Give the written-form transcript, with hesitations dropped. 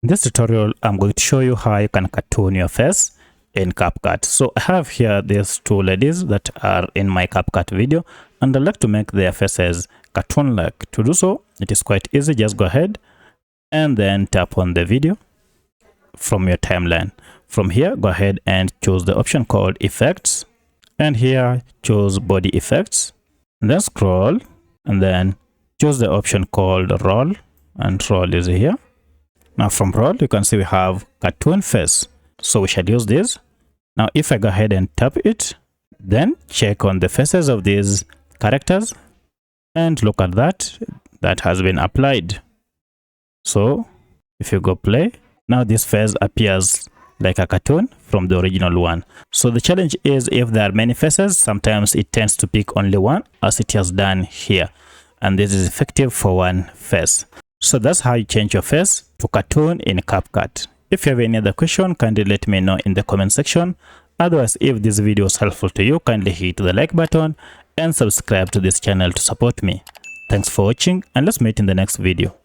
In this tutorial, I'm going to show you how you can cartoon your face in CapCut. So I have here these two ladies that are in my CapCut video, and I'd like to make their faces cartoon-like. To do so, it is quite easy. Just go ahead and then tap on the video from your timeline. From here, go ahead and choose the option called Effects, and here choose Body Effects, and then scroll and then choose the option called Roll, and Roll is here. Now from Roll, you can see we have cartoon face, so we shall use this. Now if I go ahead and tap it, then check on the faces of these characters and look at that has been applied. So if you go play, now this face appears like a cartoon from the original one. So the challenge is, if there are many faces, sometimes it tends to pick only one, as it has done here, and this is effective for one face. So that's how you change your face to cartoon in CapCut. If you have any other question, kindly let me know in the comment section. Otherwise, if this video was helpful to you, kindly hit the like button and subscribe to this channel to support me. Thanks for watching, and let's meet in the next video.